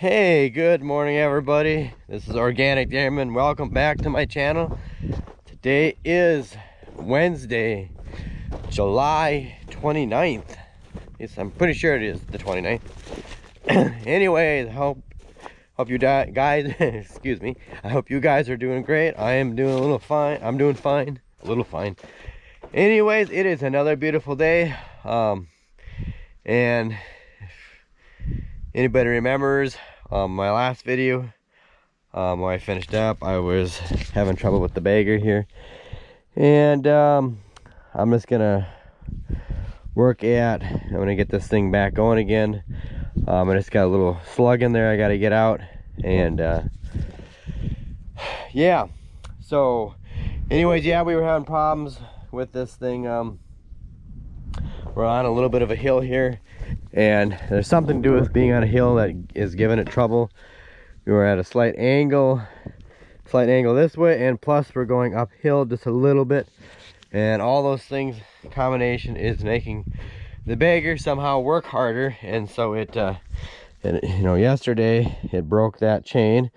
Hey, good morning everybody. This is Organic Dairyman. Welcome back to my channel. Today is Wednesday, July 29th. Yes, I'm pretty sure it is the 29th. Anyways, hope you guys excuse me. I hope you guys are doing great. I am doing a little fine. I'm doing fine. A little fine. Anyways, it is another beautiful day. And if anybody remembers my last video, when I finished up, I was having trouble with the bagger here, and I'm just gonna I'm gonna get this thing back going again. I just got a little slug in there I gotta get out, and yeah, so anyways, yeah, we were having problems with this thing. We're on a little bit of a hill here, and there's something to do with being on a hill that is giving it trouble. We were at a slight angle this way, and plus we're going uphill just a little bit, and all those things combination is making the bagger somehow work harder. And so yesterday it broke that chain.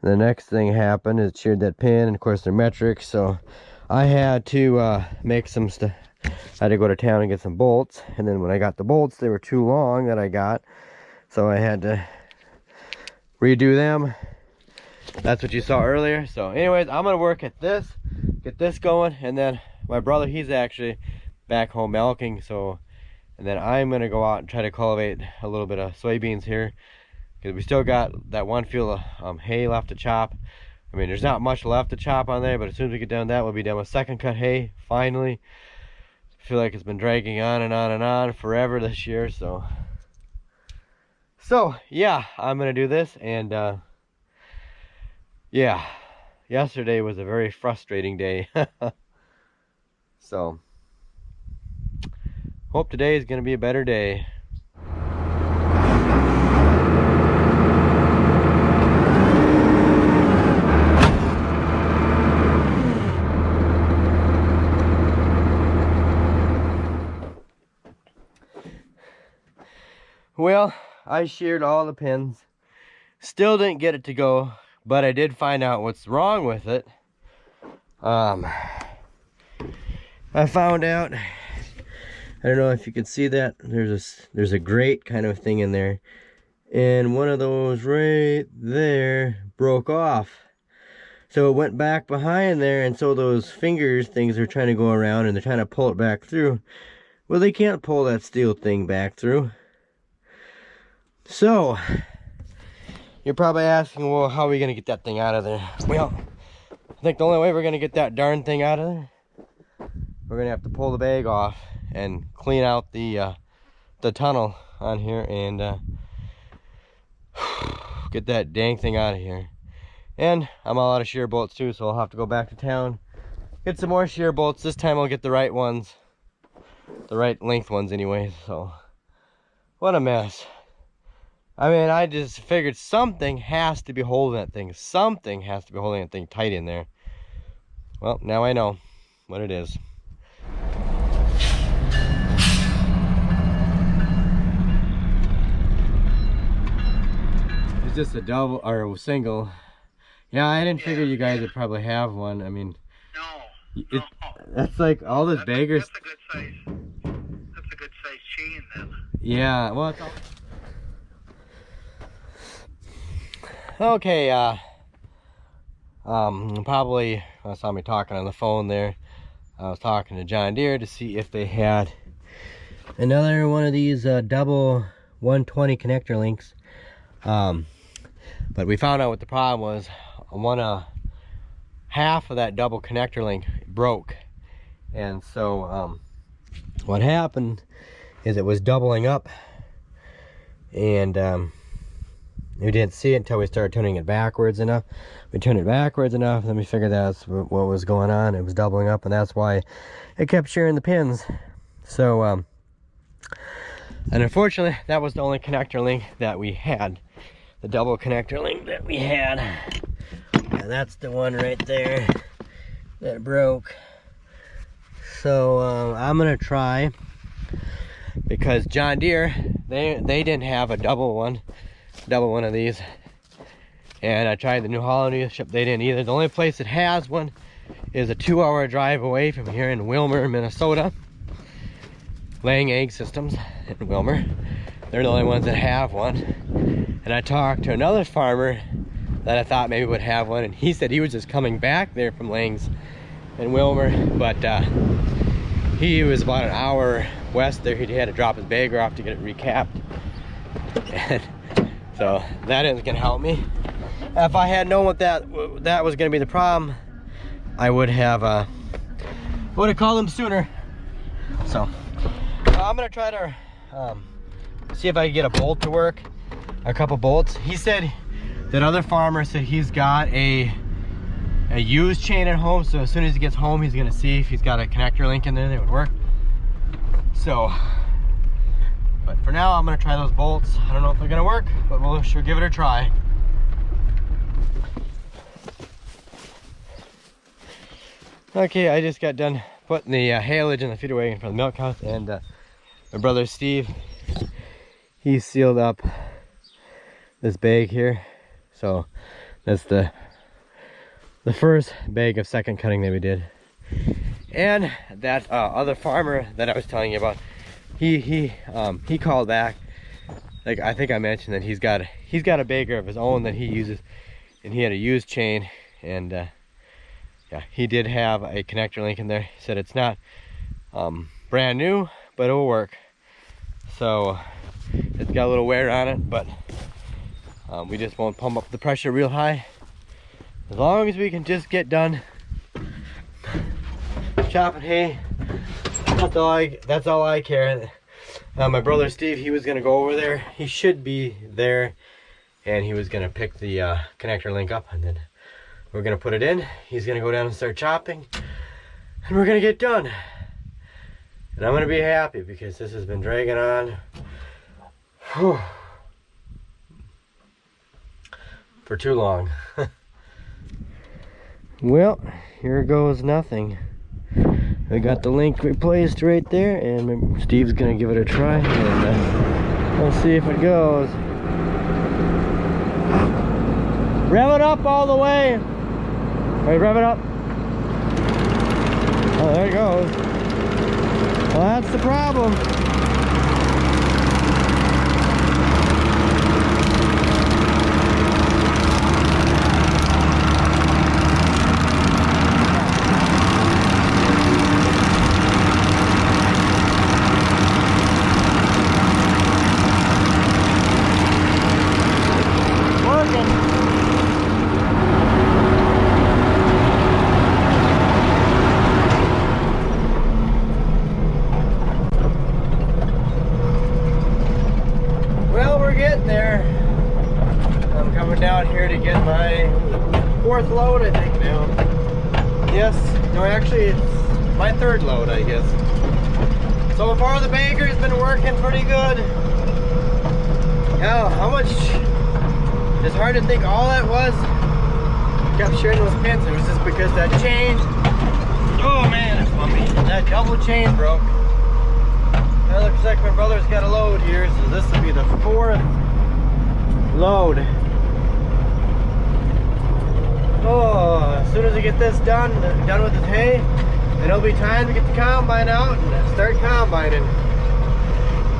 The next thing happened is it sheared that pin, and of course they're metric, so I had to make some stuff. I had to go to town and get some bolts, and then when I got the bolts, they were too long that I got, so I had to redo them. That's what you saw earlier. So anyways, I'm gonna work at this, get this going, and then my brother, he's actually back home milking, and then I'm gonna go out and try to cultivate a little bit of soybeans here, because we still got that one field of hay left to chop. I mean, there's not much left to chop on there, but as soon as we get done that, we'll be done with second cut hay finally. I feel like it's been dragging on and on and on forever this year, so yeah, I'm gonna do this. And yeah, yesterday was a very frustrating day. So hope today is gonna be a better day. Well, I sheared all the pins, still didn't get it to go, but I did find out what's wrong with it. I found out, I don't know if you can see that, there's a grate kind of thing in there, and one of those right there broke off. So it went back behind there, and so those fingers things are trying to go around, and they're trying to pull it back through. Well, they can't pull that steel thing back through. So you're probably asking, well, how are we going to get that thing out of there? Well, I think the only way we're going to get that darn thing out of there, we're going to have to pull the bag off and clean out the tunnel on here, and get that dang thing out of here. And I'm all out of shear bolts too, so I'll have to go back to town, get some more shear bolts. This time I'll get the right ones, the right length ones anyway. So what a mess. I mean, I just figured something has to be holding that thing. Something has to be holding that thing tight in there. Well, now I know what it is. It's just a double or a single. Yeah, I didn't figure you guys would probably have one. I mean, no. That's like all this baggers. That's a good size. That's a good size chain then. Yeah, well, it's all. Okay, probably saw me talking on the phone there. I was talking to John Deere to see if they had another one of these double 120 connector links. But we found out what the problem was. Half of that double connector link broke, and so what happened is it was doubling up, and we didn't see it until we started turning it backwards enough. We turned it backwards enough, then we figured that's what was going on. It was doubling up, and that's why it kept shearing the pins. So, and unfortunately, that was the only connector link that we had. The double connector link that we had. And that's the one right there that broke. So, I'm gonna try, because John Deere, they didn't have a double one. double one of these. And I tried the New Holland dealership, they didn't either. The only place that has one is a 2-hour drive away from here in Wilmer, Minnesota. Laying Egg Systems in Wilmer. They're the only ones that have one. And I talked to another farmer that I thought maybe would have one, and he said he was just coming back there from Lang's in Wilmer, but he was about an hour west there. He had to drop his bagger off to get it recapped. And so that isn't gonna help me. If I had known what that was gonna be the problem, I would have called him sooner. So I'm gonna try to see if I can get a bolt to work, a couple bolts. He said that other farmer said he's got a used chain at home, so as soon as he gets home, he's gonna see if he's got a connector link in there that would work. So, but for now, I'm gonna try those bolts. I don't know if they're gonna work, but we'll sure give it a try. Okay, I just got done putting the haylage in the feeder wagon for the milk house, and my brother Steve, he sealed up this bag here. So that's the first bag of second cutting that we did. And that other farmer that I was telling you about, he called back. Like, I think I mentioned that he's got a bagger of his own that he uses, and he had a used chain, and yeah, he did have a connector link in there. He said it's not brand new, but it will work. So it's got a little wear on it, but we just won't pump up the pressure real high. As long as we can just get done chopping hay, that's all I care. My brother Steve, he was gonna go over there. He should be there, and he was gonna pick the connector link up, and then we're gonna put it in. He's gonna go down and start chopping, and we're gonna get done. And I'm gonna be happy because this has been dragging on. Whew. For too long. Well, here goes nothing. We got the link replaced right there, and Steve's gonna give it a try, and we'll see if it goes. Rev it up all the way. Right, rev it up. Oh, there it goes. Well, that's the problem. Down here to get my 4th load, I think now. Yes, no, actually it's my 3rd load, I guess. So far the bagger's been working pretty good. Yeah, how much? It's hard to think. All that was kept sharing those pins. It was just because that chain. Oh man, it's bumpy. That double chain broke. That looks like my brother's got a load here, so this will be the 4th load. Oh, as soon as we get this done with this hay, then it'll be time to get the combine out and start combining.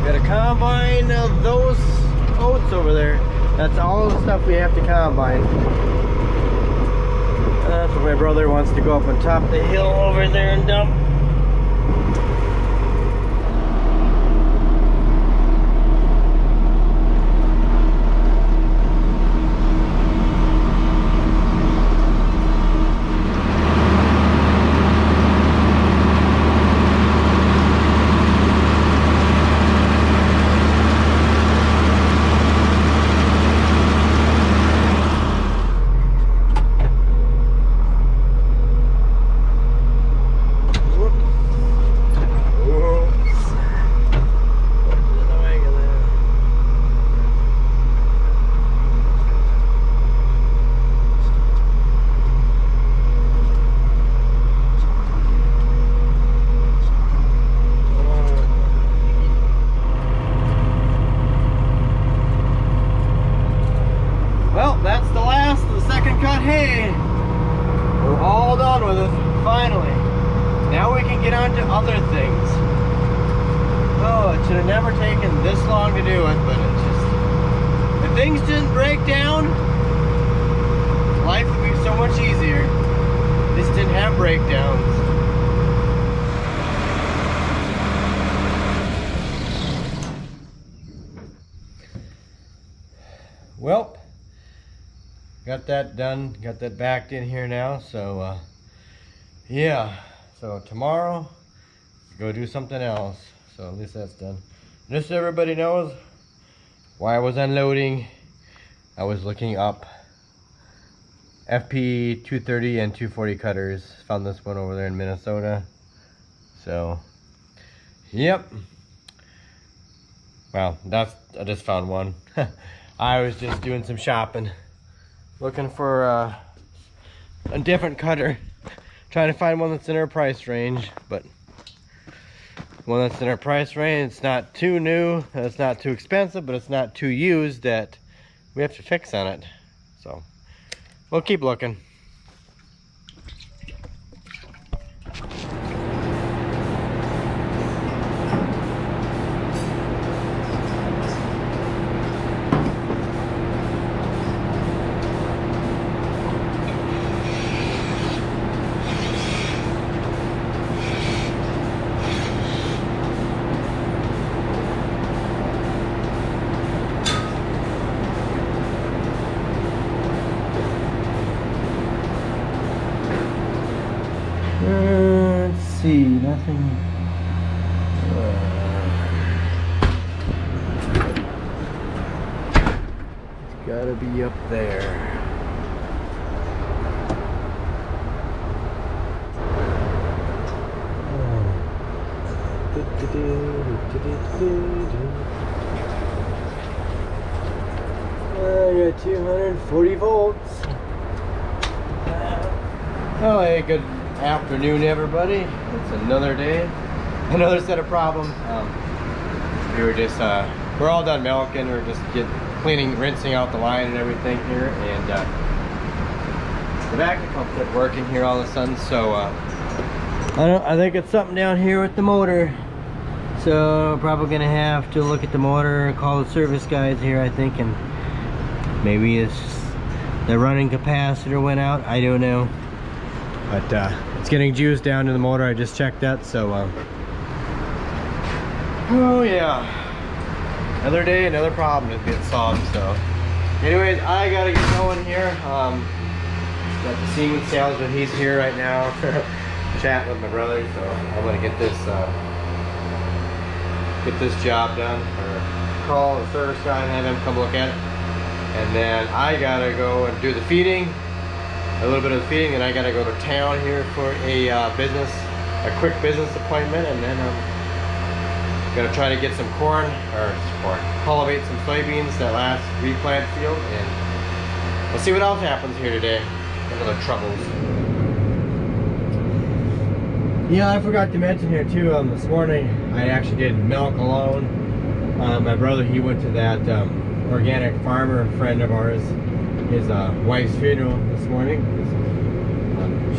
Gotta combine those oats over there. That's all the stuff we have to combine. That's what my brother wants to go up on top of the hill over there and dump. have never taken this long to do it, but it's just, if things didn't break down, life would be so much easier. This didn't have breakdowns. Well, got that done, got that backed in here now, so yeah, so tomorrow go do something else. So at least that's done. Just so everybody knows, while I was unloading, I was looking up FP 230 and 240 cutters. Found this one over there in Minnesota. So, yep. Well, I just found one. I was just doing some shopping, looking for a different cutter, trying to find one that's in our price range, but one that's in our price range. It's not too new, it's not too expensive, but it's not too used that we have to fix on it. So we'll keep looking. Let's see, nothing. It's gotta be up there. I got 240 volts. Oh, hey, good afternoon, everybody. It's another day, another set of problems. We're all done milking. We're just cleaning, rinsing out the line and everything here, and the vacuum pump quit working here all of a sudden. So I think it's something down here with the motor. So probably gonna have to look at the motor, call the service guys here, I think, and maybe it's the running capacitor went out. I don't know. But it's getting juice down to the motor. I just checked that, so oh yeah, another day, another problem is getting solved. So anyways, I gotta get going here. Got the semen salesman, he's here right now chatting with my brother, so I'm gonna get this job done, or call the service guy and have him come look at it. And then I gotta go and do the feeding, a little bit of the feeding, and I gotta go to town here for a quick business appointment, and then I'm gonna try to get some cultivate some soybeans, that last replant field, and we'll see what else happens here today. Other troubles. Yeah, I forgot to mention here too, this morning I actually did milk alone. My brother, he went to that organic farmer friend of ours, his wife's funeral this morning.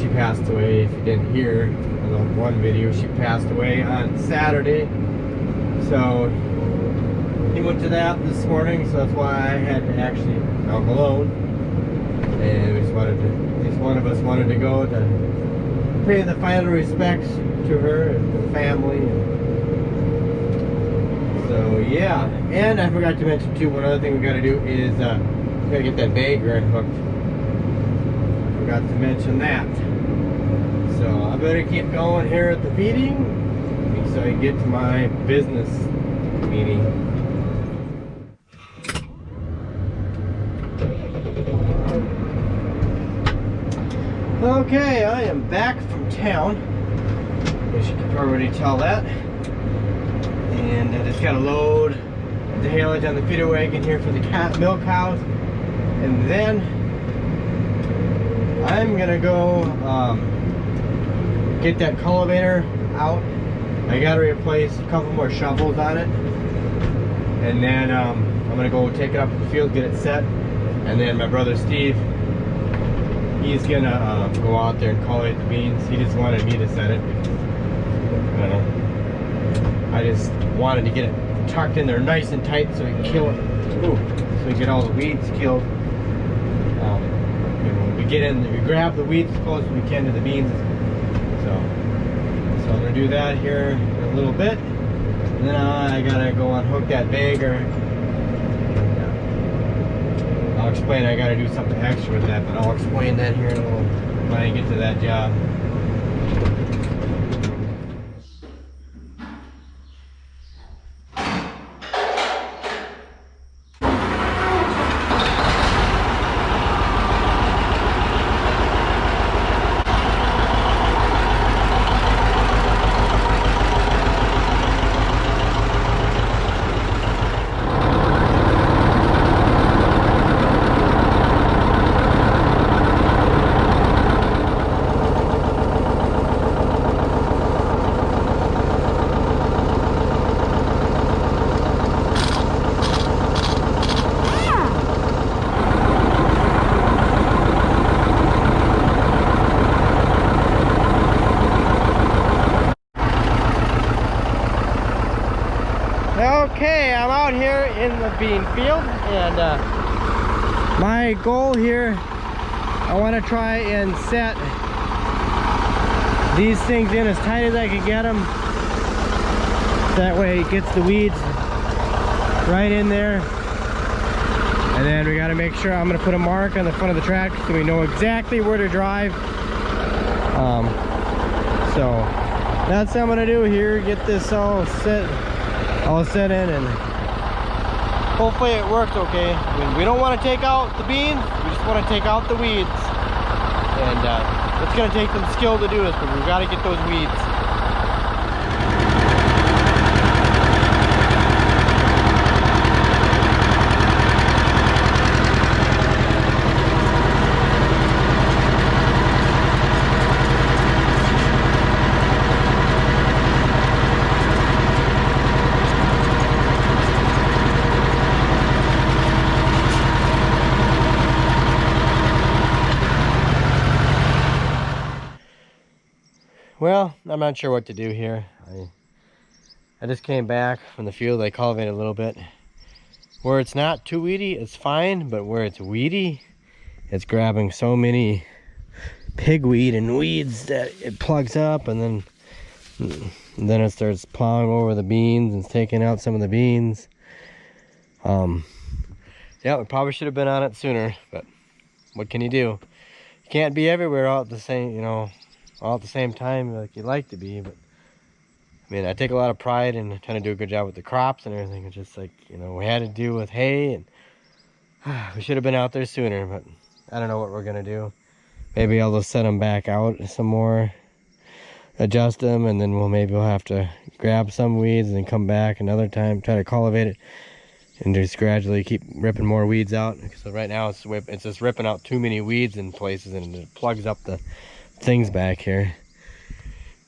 She passed away, if you didn't hear in the one video, she passed away on Saturday. So he went to that this morning, so that's why I had to actually milk alone. And we just wanted to, at least one of us wanted to go to pay the final respects to her and the family. So yeah, and I forgot to mention too, one other thing we gotta do is we gotta get that bagger unhooked. Forgot to mention that. So I better keep going here at the feeding so I can get to my business meeting. Okay, I am back from town, as you can already tell that, and I just got to load the haylage on the feeder wagon here for the milk cows, and then I'm gonna go get that cultivator out. I got to replace a couple more shovels on it, and then I'm gonna go take it up to the field, get it set, and then my brother Steve, he's gonna go out there and cultivate the beans. He just wanted me to set it because, I don't know, I just wanted to get it tucked in there nice and tight so we can kill it. Ooh, so we get all the weeds killed. When we get in, we grab the weeds as close as we can to the beans. So I'm gonna do that here in a little bit. And then I gotta go unhook that bagger. I'll explain, I gotta do something extra with that, but I'll explain that here in a little when I get to that job. Okay, I'm out here in the bean field, and my goal here, I want to try and set these things in as tight as I can get them. That way it gets the weeds right in there. And then we got to make sure, I'm going to put a mark on the front of the tractor so we know exactly where to drive. So that's what I'm going to do here, get this all set in, and hopefully it works okay. I mean, we don't want to take out the beans, we just want to take out the weeds. And it's going to take some skill to do this, but we've got to get those weeds. Well, I'm not sure what to do here. I just came back from the field. I cultivated a little bit. Where it's not too weedy, it's fine, but where it's weedy, it's grabbing so many pigweed and weeds that it plugs up, and then it starts plowing over the beans and taking out some of the beans. Yeah, we probably should have been on it sooner, but what can you do? You can't be everywhere all at the same, all at the same time like you'd like to be. But I mean, I take a lot of pride in trying to do a good job with the crops and everything. It's just like, we had to deal with hay, and we should have been out there sooner, but I don't know what we're gonna do. Maybe I'll just set them back out some more, adjust them, and then we'll have to grab some weeds and then come back another time, try to cultivate it, and just gradually keep ripping more weeds out. So right now it's just ripping out too many weeds in places, and it plugs up the things back here.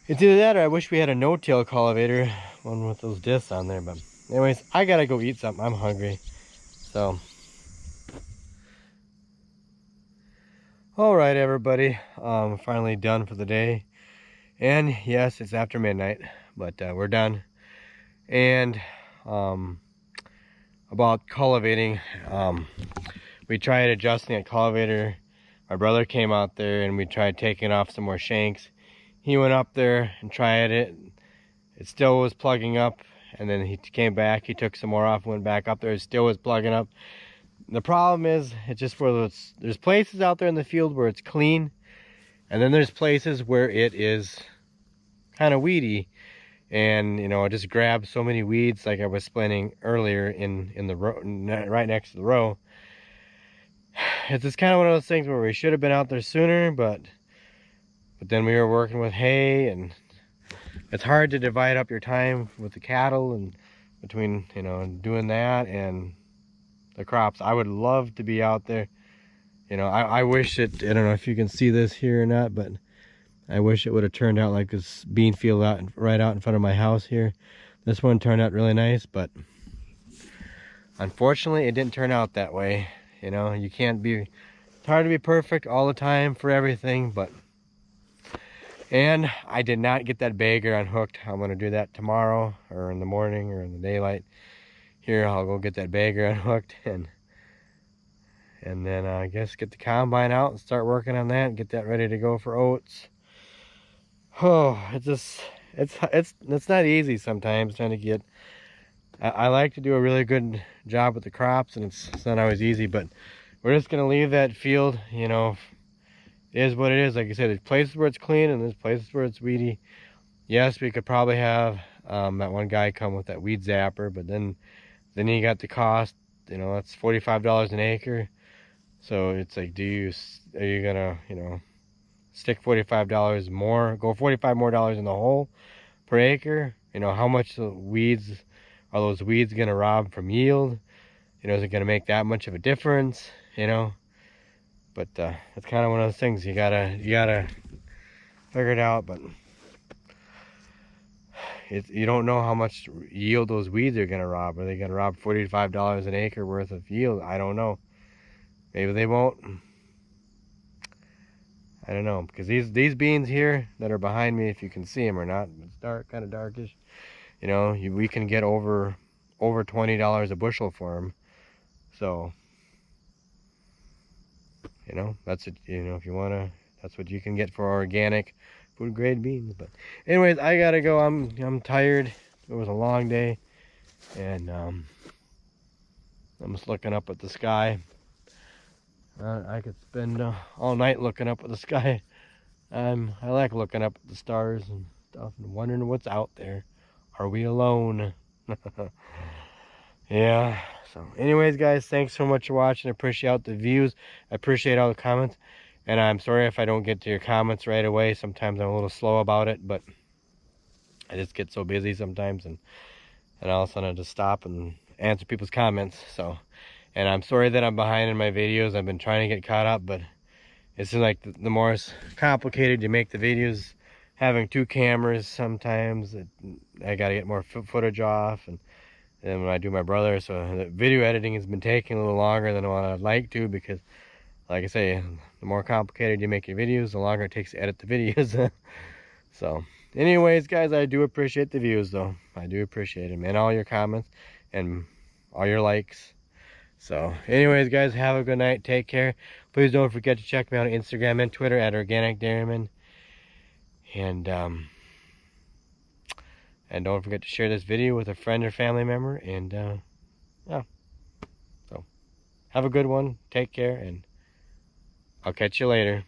It's either that or I wish we had a no-till cultivator, one with those discs on there. But anyways, I gotta go eat something. I'm hungry. So all right, everybody, finally done for the day. And yes, it's after midnight, but we're done. And about cultivating, we tried adjusting a cultivator. My brother came out there and we tried taking off some more shanks. He went up there and tried it. It still was plugging up, and then he came back, he took some more off, went back up there, it still was plugging up. The problem is, it's just where there's places out there in the field where it's clean, and then there's places where it is kind of weedy, and it just grabs so many weeds, like I was explaining earlier in the row, right next to the row. It's just kind of one of those things where we should have been out there sooner, but then we were working with hay, and it's hard to divide up your time with the cattle and between doing that and the crops. I would love to be out there. I wish it, I don't know if you can see this here or not, but I wish it would have turned out like this bean field right out in front of my house here. This one turned out really nice, but unfortunately it didn't turn out that way. It's hard to be perfect all the time for everything, but And I did not get that bagger unhooked. I'm going to do that tomorrow or in the morning or in the daylight. Here, I'll go get that bagger unhooked and then I guess get the combine out and start working on that and get that ready to go for oats. Oh, it's not easy sometimes trying to get. I like to do a really good job with the crops, and it's not always easy, but we're just gonna leave that field, you know, it is what it is. Like I said, there's places where it's clean and there's places where it's weedy. Yes, we could probably have that one guy come with that weed zapper, but then you got the cost, you know, that's $45 an acre. So it's like, are you gonna, you know, stick $45 more, go $45 more in the hole per acre? You know, how much weeds are those weeds gonna rob from yield? You know, is it gonna make that much of a difference? You know, but it's kind of one of those things you gotta figure it out. But you don't know how much yield those weeds are gonna rob. Are they gonna rob $45 an acre worth of yield? I don't know. Maybe they won't. I don't know, because these beans here that are behind me, if you can see them or not, it's dark, kind of darkish. You know, we can get over $20 a bushel for them. So, you know, that's it. You know, if you wanna, that's what you can get for organic, food grade beans. But, anyways, I gotta go. I'm tired. It was a long day, and I'm just looking up at the sky. I could spend all night looking up at the sky. I like looking up at the stars and stuff and wondering what's out there. Are we alone? Yeah. So anyways, guys, thanks so much for watching. I appreciate the views. I appreciate all the comments. And I'm sorry if I don't get to your comments right away. Sometimes I'm a little slow about it, but I just get so busy sometimes, and all of a sudden I just stop and answer people's comments. So, and I'm sorry that I'm behind in my videos. I've been trying to get caught up, but it seems like the more it's complicated you make the videos, having two cameras sometimes, I gotta get more footage off, and when I do my brother, so the video editing has been taking a little longer than what I'd like to, because like I say, the more complicated you make your videos, the longer it takes to edit the videos. So anyways, guys, I do appreciate the views, though. I do appreciate them, and all your comments and all your likes. So anyways, guys, have a good night. Take care. Please don't forget to check me out on Instagram and Twitter at Organic Dairyman. And don't forget to share this video with a friend or family member. And yeah. So have a good one. Take care, and I'll catch you later.